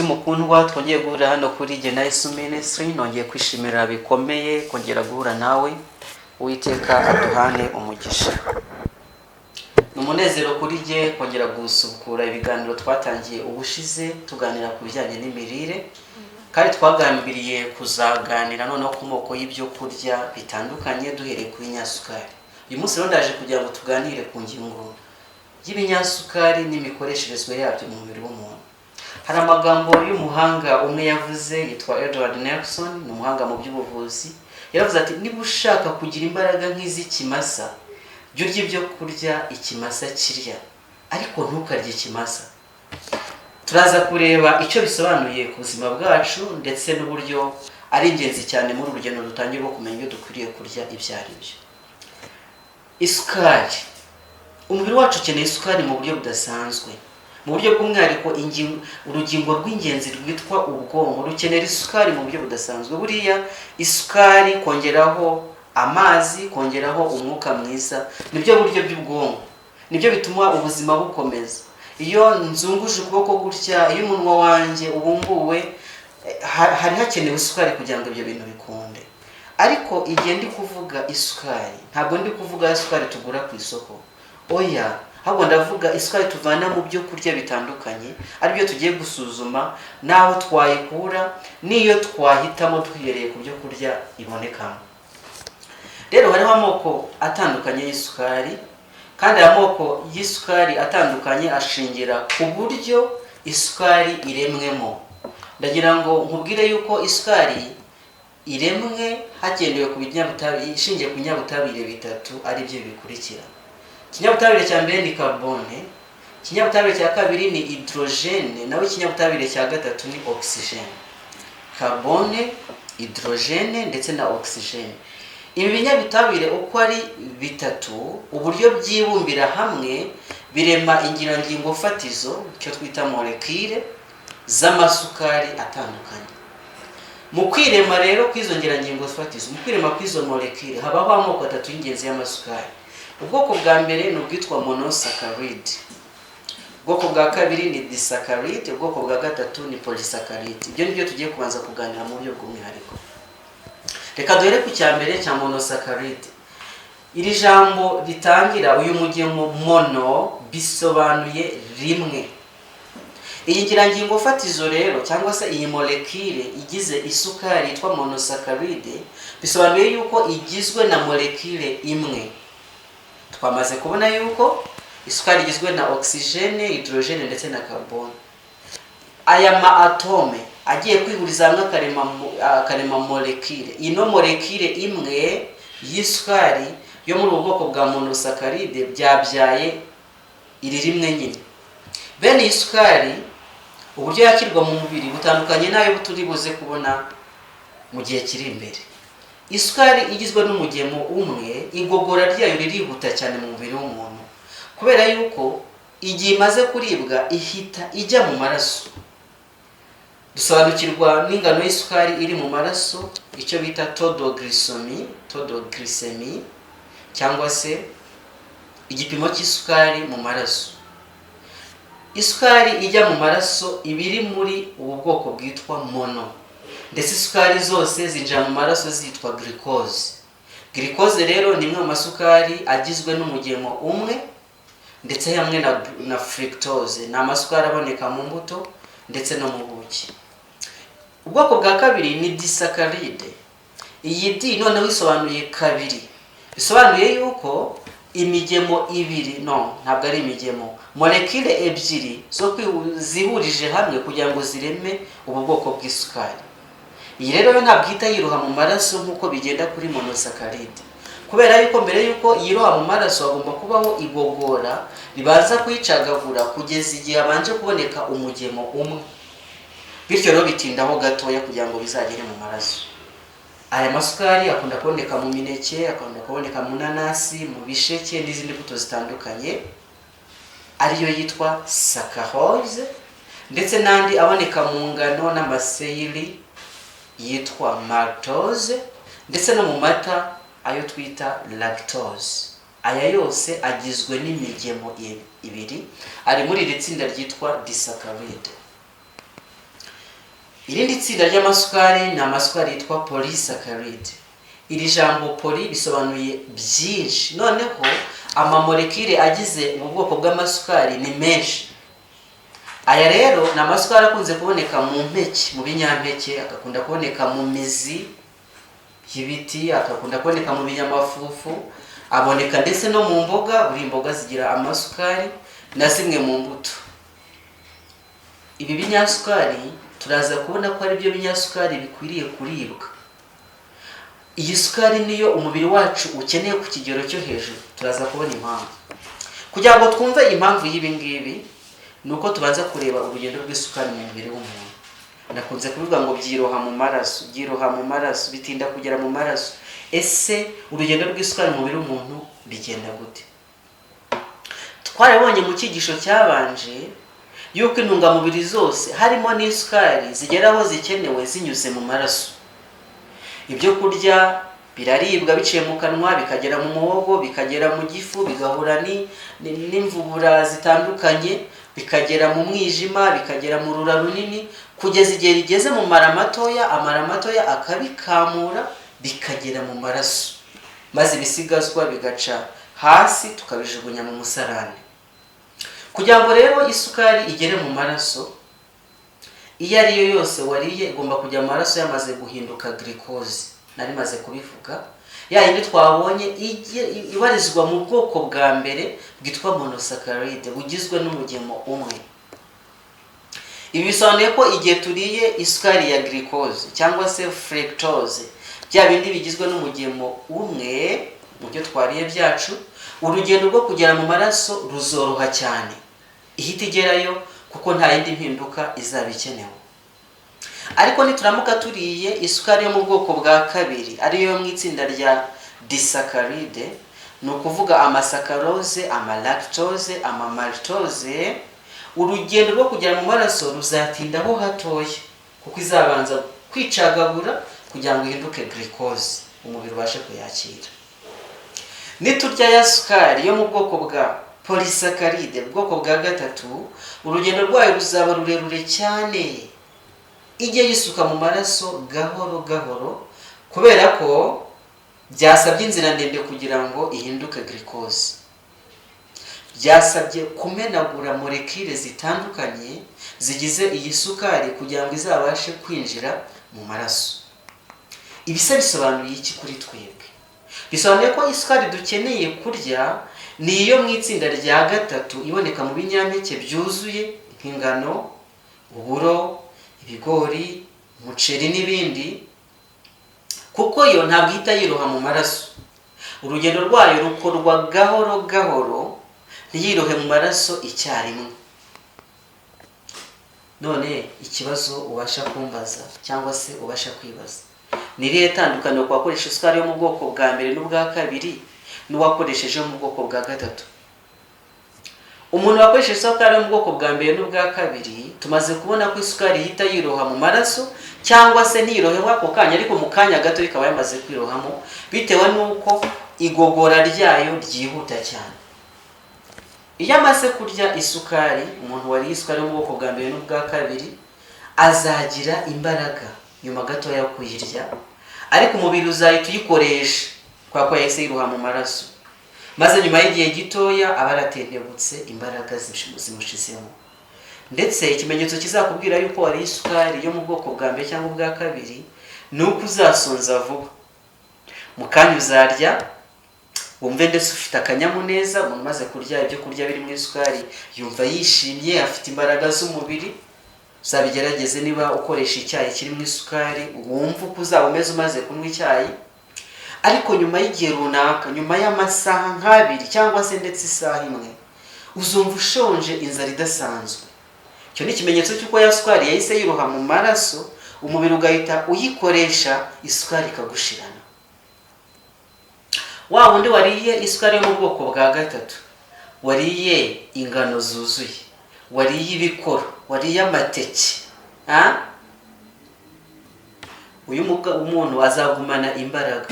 Nshuti mukundwa, twongeye guhura hano kuri Yesu Ministry. Nongeye kwishimira bikomeye kongera guhura nawe. Uwiteka aduhane umugisha. Numunezero kuri je kongera gusubukura ibiganiro twatangiye ubushize tuganira ku bijyanye n'imirire, kandi twagambiriye kuzaganira noneho ku moko y'ibyo kurya bitandukanye duhereye kuri nyasukari. Uyu munsi rero ndaje kugira ngo tuganire ku ngingo y'ibinyasukari n'imikoresherezwe yabyo mu mubiri w'umuntu. Hari amagambo y'umuhanga umwe yavuze, yitwa Edward Nelson, ni umuhanga mu by'ubuvuzi. Yaravuze ati niba ushaka kugira imbaraga nk'iz'ikimasa, jya urya ibyo kurya ikimasa kirya, ariko ntukarye ikimasa. Turaza kureba icyo bisobanuye ku buzima bwacu ndetse n'uburyo ari ingenzi cyane muri urugendo dutangiye rwo kumenya ibyo dukwiriye kurya ibyo ari byo. Isukari. Umubiri wacu ukeneye isukari mu buryo budasanzwe. Mu buryo bw'umwihariko urugingo rw'ingenzi rwitwa ubwonko rukenera isukari mu buryo budasanzwe. Buriya isukari kongeraho amazi, kongeraho umwuka mwiza, nibyo buryo by'ubwonko, nibyo bituma ubuzima bukomeza. Iyo nzunguje ukuboko gutya, iyo umunwa wanjye ubumbuwe, hari hakenewe isukari kugira ngo ibyo bintu bikunde. Ariko igihe ndi kuvuga isukari, ntabwo ndi kuvuga isukari tugura ku isoko, oya, ahubwo ndavuga isukari tuvana mu byo kurya bitandukanye, aribyo tugiye gusuzuma naho twayikura n'iyo twahitamo twihereye ku byo kurya ibonekamo. Rero hariho amoko atandukanye y'isukari, kandi aya moko y'isukari atandukanye ashingira ku buryo isukari iremwemo. Ndagira ngo nkubwire yuko isukari iremwe hagendewe ku binyabutabire, ishingiye ku binyabutabire bitatu, ari byo bikurikira. Ikinyabutabire cya mbere ni carbone, ikinyabutabire cya kabiri ni hydrogene, naho ikinyabutabire cya gatatu ni oxygene. Carbone, hydrogene ndetse na oxygene. Ibi binyabutabire uko ari bitatu, uburyo byibumbira hamwe birema ingirangingo fatizo, icyo twita molekile z'amasukari atandukanye. Mu kwirema rero kw'izo ngirangingo fatizo, mu kwirema kw'izo molekile habaho amoko atatu y'ingenzi y'amasukari. Ubwoko bwa mbere ni ubwitwa monosaccharide, ubwoko bwa kabiri ni disaccharide, ubwoko bwa gatatu ni polysaccharide. Ibyo nibyo tugiye kubanza kuganira mu buryo bw'umwihariko. Reka duhere ku cya mbere cya monosaccharide. Iri jambo ritangira uyu mugemo mono bisobanuye rimwe. Iyi ngirangingo fatizo rero cyangwa se iyi molekile igize isukari yitwa monosaccharide bisobanuye yuko igizwe na molekile imwe. Twamaze kubona yuko isukari igizwe na oxygene, hydrogene ndetse na carbone. Aya ma atome agiye kwihuriza hamwe akarema molekile. Ino molekile imwe y'isukari yo muri ubu bwoko bwa monosaccharide byabyaye iri rimwe nyine. Bene isukari uburyo yakirwa mu mubiri butandukanye nayo turi buze kubona mu gihe kiri imbere. Isukari igizwe n'umugemo umwe, igogora ryayo ririhuta cyane mu mubiri w'umuntu, kubera yuko igihe imaze kuribwa ihita ijya mu maraso. Dusobanukirwa n'ingano y'isukari iri mu maraso, icyo bita todoglycemie, cyangwa se igipimo cy'isukari mu maraso. Isukari ijya mu maraso ibiri muri ubu bwoko bwitwa mono, ndetse isukari zose zinjira mu maraso zitwa glucose. Glucose rero ni imwe mu masukari agizwe n'umugemo umwe ndetse hamwe na fructose, ni amasukari aboneka mu mbuto ndetse no mu buki. Ubwoko bwa kabiri ni disaccharide. Iyi di noneho isobanuye kabiri, bisobanuye yuko imigemo ibiri, ntabwo ari imigemo, molekile ebyiri zo zihurije hamwe kugira ngo zireme ubu bwoko bw'isukari. Iyi rero ntabwo ihita yiroha mu maraso nk'uko bigenda kuri monosaccharide, kubera yuko mbere yuko yiroha mu maraso hagomba kubaho igogora ribanza kuyicagagura kugeza igihe habanje kuboneka umugemo umwe, bityo rero bitindaho gatoya kugira ngo bizagere mu maraso. Aya masukari akunda kuboneka mu mineke, akunda kuboneka mu nanasi, mu bisheke n'izindi mbuto zitandukanye, ariyo yitwa saccharose, ndetse n'andi aboneka mu ngano n'amaseyiri yitwa maltose, ndetse no mu mata ayo twita lactose. Aya yose agizwe n'imigemo ibiri, ari muri iri tsinda ryitwa disaccharide. irindi tsinda ry'amasukari ni amasukari yitwa polysaccharide. Iri jambo poly bisobanuye byinshi, noneho amamolekile agize mu bwoko bw'amasukari ni menshi. Aya rero ni amasukari akunze kuboneka mu mpeke, mu binyampeke, akakunda kuboneka mu mizi y'ibiti, akakunda kuboneka mu binyamafufu, aboneka ndetse no mu mboga. Buri mboga zigira amasukari na zimwe mu mbuto. Ibi binyasukari turaza kubona ko ari byo binyasukari bikwiriye kuribwa. Iyi sukari niyo umubiri wacu ukeneye ku kigero cyo hejuru. Turaza kubona impamvu. Kugira ngo twumve impamvu y'ibi ngibi, nuko tubanza kureba urugendo rw'isukari mu mubiri w'umuntu. Nakunze kuvuga ngo byiroha mu maraso, bitinda kugera mu maraso. Ese urugendo rw'isukari mu mubiri w'umuntu bigenda gute? Twarabonye mu cyigisho cyabanje yuko intungamubiri zose harimo n'isukari zigera aho zikenewe zinyuze mu maraso. Ibyo kurya biraribwa biciye mu kanwa, bikagera mu muhogo, bikagera mu gifu, bigahura n'imvubura zitandukanye, bikagera mu mwijima, bikagera mu rura runini, kugeza igihe rigeze mu mara matoya, amara matoya akabikamura bikagera mu maraso, maze ibisigazwa bigaca hasi tukabijugunya mu musarane. Kugira ngo rero isukari igere mu maraso, iyo ari yo yose wariye igomba kujya mu maraso yamaze guhinduka glucose. Nari maze kubivuga, ya yindi twabonye ibarizwa mu bwoko bwa mbere bwitwa monosaccharide, bugizwe n'umugemo umwe. Ibi bisobanuye ko igihe turiye isukari ya glucose cyangwa se fructose, bya bindi bigizwe n'umugemo umwe mu byo twariye byacu, urugendo rwo kugera mu maraso ruzoroha cyane. Ihita igerayo kuko nta yindi mpinduka izaba ikenewe. Ariko nituramuka turiye isukari yo mu bwoko bwa kabiri, ariyo mu itsinda rya disaccharide, ni ukuvuga amasaccharose, amalactose, amamaltose, urugendo rwo kugera mu maraso ruzatindaho hatoya kuko izabanza kwicagagura kugira ngo ihinduke glucose, umubiri ubashe kuyakira. Niturya ya sukari yo mu bwoko bwa polysaccharide, ubwoko bwa gatatu, urugendo rwayo ruzaba rurerure cyane, ijye yisuka mu maraso gahoro gahoro, kubera ko byasabye inzira ndende kugira ngo ihinduke glucose. Byasabye kumenagura molekile zitandukanye zigize iyi sukari kugira ngo izabashe kwinjira mu maraso. Ibisa bisobanuye iki kuri twebwe? Bisobanuye ko isukari dukeneye kurya ni iyo mu itsinda rya gatatu iboneka mu binyampeke byuzuye nk'ingano, uburo, ibigori, umuceri n'ibindi, kuko yo ntabwo ihita yiroha mu maraso. Urugendo rwayo rukorwa gahoro gahoro, ntiyirohe mu maraso icyarimwe. None ikibazo ubasha kumbaza cyangwa se ubasha kwibaza, ni irihe tandukaniro ku bakoresha isukari yo mu bwoko bwa mbere n'ubwa kabiri n'uwakoresheje yo mu bwoko bwa gatatu? Umuntu wakoresheje isukari yo mu bwoko bwa mbere n'ubwa kabiri, tumaze kubona ko isukari ihita yiroha mu maraso, cyangwa se ntiyiroheho ako kanya, ariko mu kanya gato ikaba yamaze kwirohamo, bitewe n'uko igogora ryayo ryihuta cyane. Iyo amaze kurya isukari, umuntu wariye isukari yo mu bwoko bwa mbere n'ubwa kabiri azagira imbaraga nyuma gato yo kuyirya, ariko umubiri uzahita uyikoresha kwa ko yahise yiroha mu maraso, maze nyuma y'igihe gitoya aba aratentebutse, imbaraga zimushizemo. Ndetse ikimenyetso kizakubwira yuko wariye isukari yo mu bwoko bwa mbere cyangwa ubwa kabiri ni uko uzasonza vuba. Mu kanya uzarya wumve ndetse ufite akanyamuneza. Umuntu umaze kurya ibyo kurya birimo isukari yumva yishimye, afite imbaraga z'umubiri. Uzabigerageze niba ukoresha icyayi kirimo isukari, wumva uko uzaba umeze umaze kunywa icyayi. Ariko nyuma y'igihe runaka, nyuma y'amasaha nk'abiri cyangwa se ndetse isaha imwe, uzumva ushonje, inzara idasanzwe. Icyo ni ikimenyetso cy'uko ya sukari yahise yiroha mu maraso, umubiri ugahita uyikoresha, isukari ikagushirana. Wa wundi wariye isukari yo mu bwoko bwa gatatu, wariye ingano zuzuye, wariye ibikoro, wariye amateke, uyu umuntu azagumana imbaraga,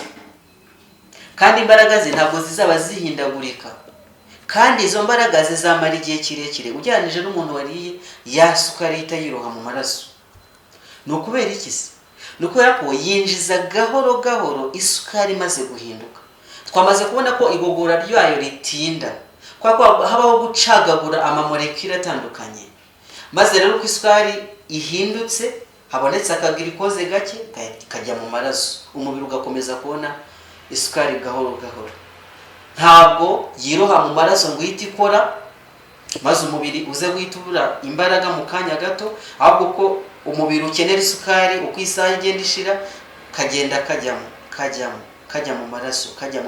kandi imbaraga ze ntabwo zizaba zihindagurika, kandi izo mbaraga zizamara igihe kirekire ugereranije n'umuntu wariye ya sukari ihita yiroha mu maraso. ni ukubera iki se? ni ukubera ko yinjiza gahoro gahoro isukari imaze guhinduka. Twamaze kubona ko igogora ryayo ritinda, kwa habaho gucagagura amamolekile atandukanye, maze rero uko isukari ihindutse habonetse akagirikoze gake kajya mu maraso, umubiri ugakomeza kubona isukari gahoro gahoro. Ntabwo yiroha mu maraso ngo ihite ikora maze umubiri uze guhita ubura imbaraga mu kanya gato, ahubwo ko umubiri ukenera isukari uko isaha igenda ishira kagenda kajya mu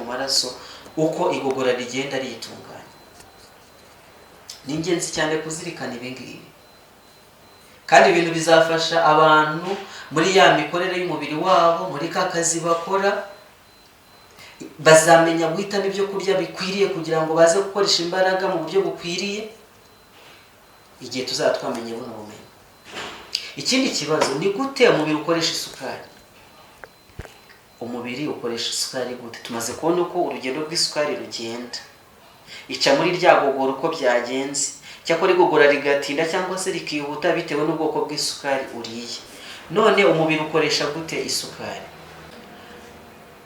maraso uko igogora rigenda ritunganya. Ni ingenzi cyane kuzirikana ibi ngibi, kandi ibintu bizafasha abantu muri ya mikorere y'umubiri wabo, muri ka kazi bakora. Bazamenya guhitamo ibyo kurya bikwiriye kugira ngo baze gukoresha imbaraga mu buryo bukwiriye igihe tuzaba twamenye buno bumenyi. Ikindi kibazo ni gute umubiri ukoresha isukari. Umubiri ukoresha isukari gute? Tumaze kubona uko urugendo rw'isukari rugenda, ica muri rya gogora uko byagenze, cyakora igogora rigatinda cyangwa se rikihuta bitewe n'ubwoko bw'isukari uriye. None umubiri ukoresha gute isukari?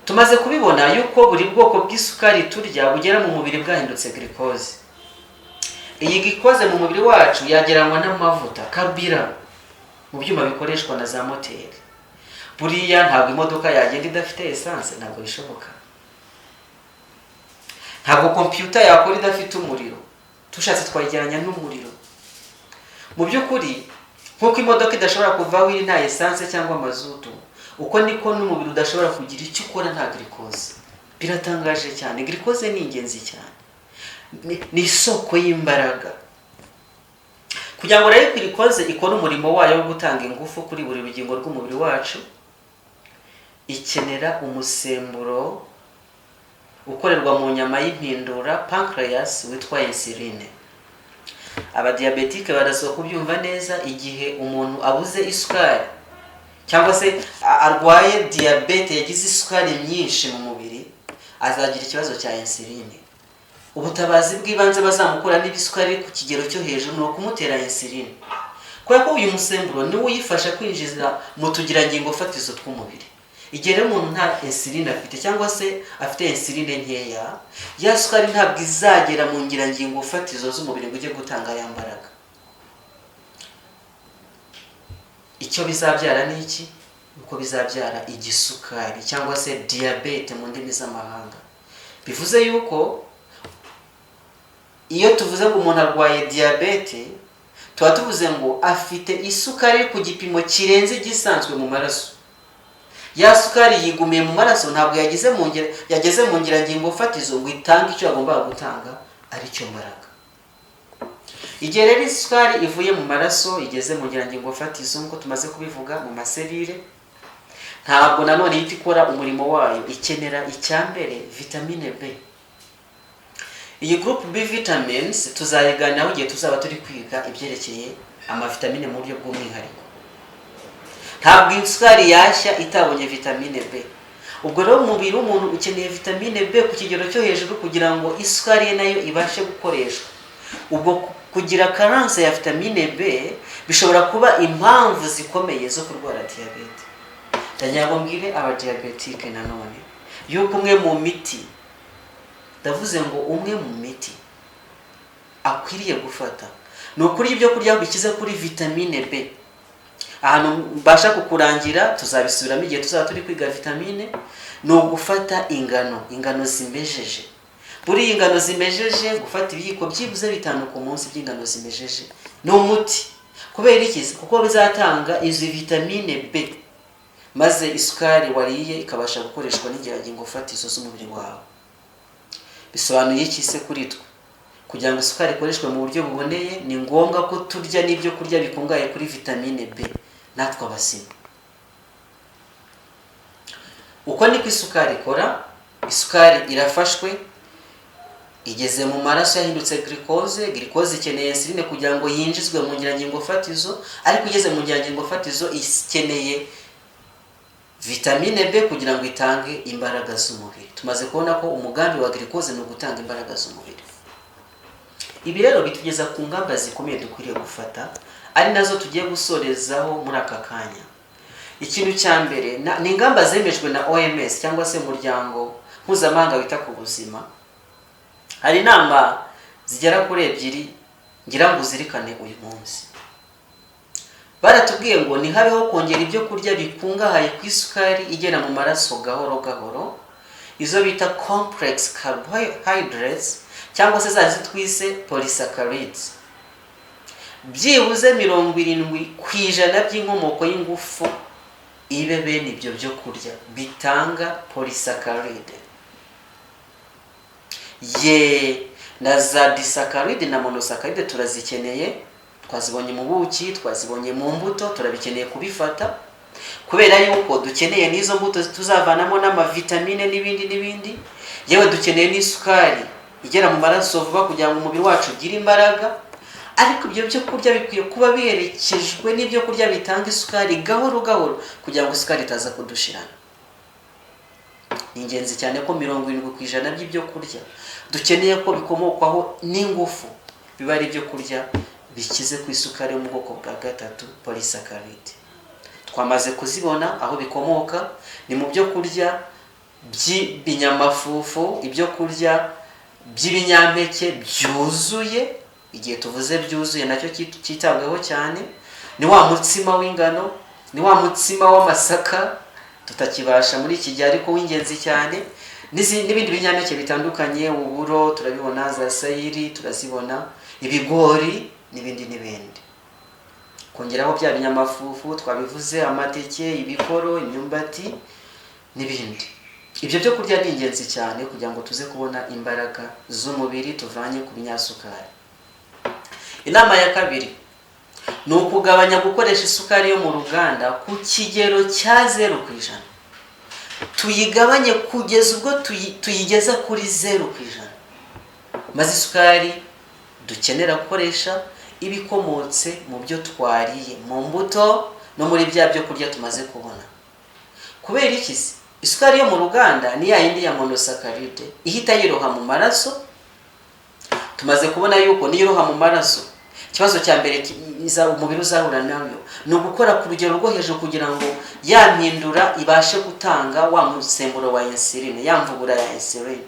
Tumaze kubibona yuko buri bwoko bw'isukari turya bugera mu mubiri bwahindutse glucose. Iyi glucose mu mubiri wacu yageranywa n'amavuta kabira mu byuma bikoreshwa na za moteri. Buriya ntabwo imodoka yagenda idafite essence, ntabwo bishoboka. Ntabwo computer yakora idafite umuriro, tushatse twayigeranya n'umuriro. Mu by'ukuri nkuko imodoka idashobora kuvaho iri nta essence cyangwa mazutu, uko niko n'umubiri udashobora kugira icyo ukora nta glucose. Biratangaje cyane. Glucose ni ingenzi cyane, ni isoko y'imbaraga. Kugira ngo rero glucose ikore umurimo wayo wo gutanga ingufu kuri buri rugingo rw'umubiri wacu, ikenera umusemburo ukorerwa mu nyama y'impindura pancreas witwa insuline. Abadiabetike barasaba kubyumva neza, igihe umuntu abuze isukari cyangwa se arwaye diabete yagize isukari nyinshi mu mubiri, azagira ikibazo cya insuline. Ubutabazi bw'ibanze bazamukura n'ibisukari ku kigero cyo hejuru no kumutera insuline, kubera ko uyu musemburo niwo uyifasha kwinjiza mu tugirangingo fatizo tw'umubiri. Igihe rero umuntu nta insuline afite cyangwa se afite insuline nkeya, ya sukari ntabwo izagera mu ngirangingo fatizo z'umubiri ngo ujye gutanga ya mbaraga. Icyo bizabyara ni iki? Uko bizabyara igisukari cyangwa se diabete mu ndimi z'amahanga. Bivuze yuko iyo tuvuze ngo umuntu arwaye diabete, tuba tuvuze ngo afite isukari ku gipimo kirenze gisanzwe mu maraso. Ya sukari yigumiye mu maraso, ntabwo yageze mu ngirangingo fatizo ngo itange icyo agomba gutanga, ari cyo mbaraga. Igihe rero isukari ivuye mu maraso igeze mu ngirangingo fatizo nk'uko tumaze kubivuga mu maserire, ntabwo nanone ihita ikora umurimo wayo. Ikenera icyambere vitamine B. Iyi group B vitamins tuzayiganiraho igihe tuzaba turi kwiga ibyerekeye amavitamine mu buryo bw'umwihariko. Ntabwo isukari yashya itabonye vitamine B. Ubwo rero umubiri w'umuntu ukeneye vitamine B ku kigero cyo hejuru kugira ngo isukari ye nayo ibashe gukoreshwa. Ubwo kugira carence ya vitamine B bishobora kuba impamvu zikomeye zo kurwara diabete. Ndanyabo mbwire abadiabetike nanone yuko umwe mu miti, ndavuze ngo umwe mu miti akwiriye gufata ni ukuri ibyo kurya bikize kuri vitamine B. Ahantu mbasha kukurangira tuzabisubiramo igihe tuzaba turi kwiga vitamine, ni ugufata ingano zimejeje. Buri ingano zimejeje, gufata ibiyiko byibuze 5 ku munsi by'ingano zimejeje ni umuti. Kubera iki? Kuko bizatanga izi vitamine B, maze isukari wariye ikabasha gukoreshwa n'ingirangingo fatizo z'umubiri wawe. Bisobanuye iki se kuri twe? Kugira ngo isukari ikoreshwe mu buryo buboneye, ni ngombwa ko turya n'ibyo kurya bikungahaye kuri vitamine B, natwe abasima. Uko niko isukari ikora. Isukari irafashwe, igeze mu maraso yahindutse glucose. Glucose ikeneye insuline kugira ngo yinjizwe mu ngirangingo fatizo, ariko igeze mu ngirangingo fatizo ikeneye vitamine B kugira ngo itange imbaraga z'umubiri. Tumaze kubona ko umugambi wa glucose ni ugutanga imbaraga z'umubiri. Ibi rero bitugeza ku ngamba zikomeye dukwiriye gufata, ari nazo tugiye gusorezaho muri aka kanya. ikintu cya mbere ni ingamba zemejwe na OMS cyangwa se umuryango mpuzamahanga wita ku buzima. Hari inama zigera kuri ebyiri ngira ngo uzirikane uyu munsi. Baratubwiye ngo ntihabeho kongera ibyo kurya bikungahaye ku isukari igera mu maraso gahoro gahoro, izo bita complex carbohydrates cyangwa se zazi twise polysaccharides. Byibuze 70% by'inkomoko y'ingufu ibe bene ibyo byo kurya bitanga polysaccharide. Na za disaccharide na monosaccharide turazikeneye, twazibonye mu buki, twazibonye mu mbuto, turabikeneye kubifata kubera yuko dukeneye n'izo mbuto tuzavanamo n'amavitamine n'ibindi. Yewe dukeneye n'isukari igera mu maraso vuba kugira ngo umubiri wacu ugire imbaraga. Ariko ibyo byo kurya bikwiye kuba biherekejwe n'ibyo kurya bitanga isukari gahoro gahoro kugira ngo isukari itaza kudushirana. Ni ingenzi cyane ko 70% by'ibyo kurya dukeneye ko bikomokwaho n'ingufu biba ari ibyo kurya bikize ku isukari yo mu bwoko bwa gatatu polysaccharide. Twamaze kuzibona aho bikomoka, ni mu byo kurya by'ibinyamafufu, ibyo kurya by'ibinyampeke byuzuye. Igihe tuvuze byuzuye nacyo cyitabwaho cyane, ni wa mutsima w'ingano, ni wa mutsima w'amasaka tutakibasha muri iki gihe ariko w'ingenzi cyane, n'ibindi binyampeke bitandukanye, uburo turabibona, za sayiri turazibona, ibigori n'ibindi. Kongeraho bya binyamafufu twabivuze, amateke, ibikoro, imyumbati n'ibindi. Ibyo byo kurya ni ingenzi cyane kugira ngo tuze kubona imbaraga z'umubiri tuvanye ku binyasukari. Inama ya kabiri ni ukugabanya gukoresha isukari yo mu ruganda ku kigero cya 0%. Tuyigabanye kugeza ubwo tuyigeza kuri 0%. Maze isukari dukenera gukoresha ibikomotse mu byo twariye, mu mbuto no muri bya byo kurya tumaze kubona. Kubera iki? Isukari yo mu ruganda ni ya yindi ya monosaccharide ihita yiroha mu maraso. Tumaze kubona yuko niyiroha mu maraso, ikibazo cya mbere umubiri uzahura nayo ni ugukora ku rugero rwo hejuru kugira ngo ya mpindura ibashe gutanga wa musemburo wa insuline, ya mvubura ya insuline,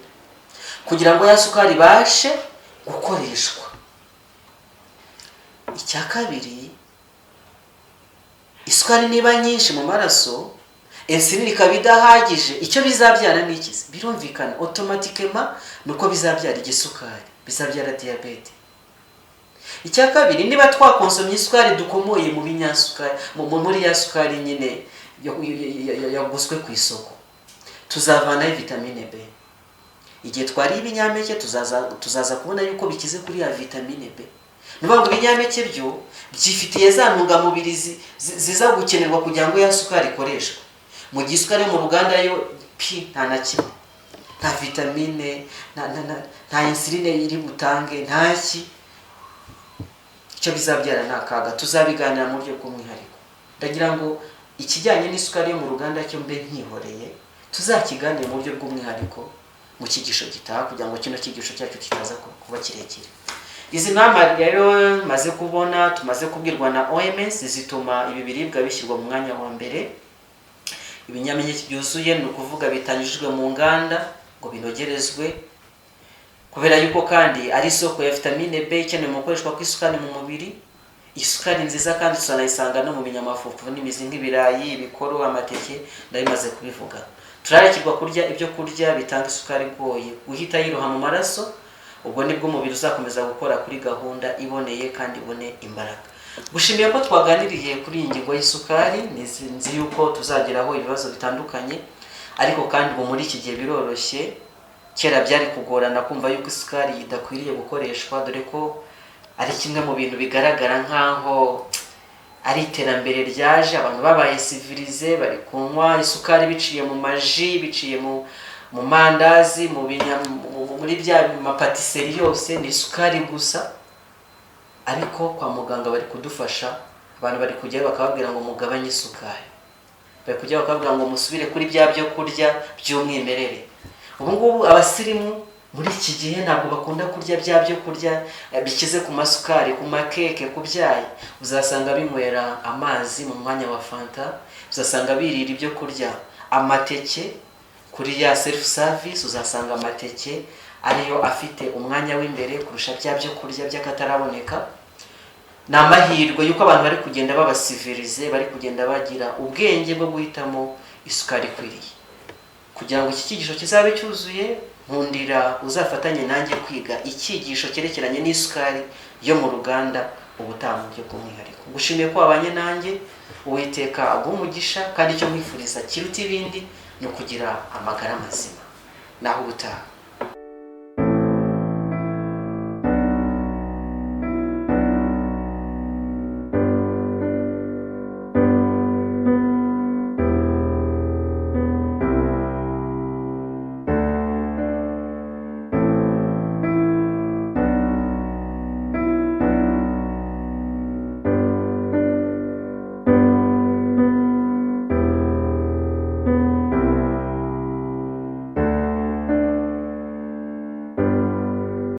kugira ngo ya sukari ibashe gukoreshwa. Icya kabiri, isukari niba nyinshi mu maraso, insuline ikaba idahagije, icyo bizabyara ni iki? Birumvikana automatiquement nuko bizabyara igisukari, bizabyara diabete. Icya kabiri, niba twakonsomye isukari dukomoye mu binyasukari, muri ya sukari nyine yaguswe ku isoko, tuzavanaho vitamine B. Igihe twari ibinyampeke tuzaza kubona yuko bikize kuri ya vitamine B. Niba ngo ibinyampeke byo byifitiye za ntungamubiri ziza gukenerwa kugira ngo ya sukari ikoreshwe. Mu gihe isukari yo mu ruganda yo nta na kimwe, nta vitamine, nta insuline iri butange, ntaki. Icyo bizabyara ni akaga, tuzabiganira mu buryo bw'umwihariko. Ndagira ngo ikijyanye n'isukari yo mu ruganda cyo mbe nkihoreye, tuzakiganire mu buryo bw'umwihariko mu cyigisho gitaha kugira ngo kino cyigisho cyacu kitaza kuba kirekire. Izi nama rero maze kubona, tumaze kubwirwa na OMS, zituma ibi biribwa bishyirwa mu mwanya wa mbere. Ibinyampeke byuzuye ni ukuvuga bitanyujijwe mu nganda ngo binogerezwe, kubera yuko kandi ari isoko ya vitamine B ikenewe mu gukoreshwa kw'isukari mu mubiri. Isukari nziza kandi tusanayisanga no mu binyamafufu n'imizi nk'ibirayi, ibikoro, amateke, ndabimaze kubivuga. Turarekirwa kurya ibyo kurya bitanga isukari igoye guhita yiroha mu maraso. Ubwo nibwo umubiri uzakomeza gukora kuri gahunda iboneye kandi ibone imbaraga. Gushimiye ko twaganiriye kuri iyi ngingo y'isukari, nzi yuko tuzageraho ibibazo bitandukanye, ariko kandi ubu muri iki gihe biroroshye. Kera byari kugorana kumva yuko isukari idakwiriye gukoreshwa, dore ko ari kimwe mu bintu bigaragara nkaho ari iterambere ryaje, abantu babaye civilize, bari kunywa isukari biciye mu maji, biciye mu mandazi, muri bya mapatisserie yose ni isukari gusa. Ariko kwa muganga bari kudufasha, abantu bari kujyayo bakababwira ngo mugabanye isukari, bari kujyayo bakababwira ngo musubire kuri bya byo kurya by'umwimerere. Ubu ngubu abasirimu muri iki gihe ntabwo bakunda kurya bya byo kurya bikize ku masukari, ku makeke, ku byayi. Uzasanga binywera amazi mu mwanya wa fanta, uzasanga birira ibyo kurya amateke kuri ya self service. Uzasanga amateke ariyo afite umwanya w'imbere kurusha bya byo kurya by'akataraboneka. Ni amahirwe yuko abantu bari kugenda babasivirize, bari kugenda bagira ubwenge bwo guhitamo isukari ikwiriye. Kugira ngo iki cyigisho kizabe cyuzuye, nkundira uzafatanye nanjye kwiga icyigisho cyerekeranye n'isukari yo mu ruganda ubutaha mu buryo bw'umwihariko. Gushimiye ko wabanye nanjye, Uwiteka aguhe umugisha, kandi icyo nkwifuriza kiruta ibindi ni ukugira amagara mazima. Naho ubutaha.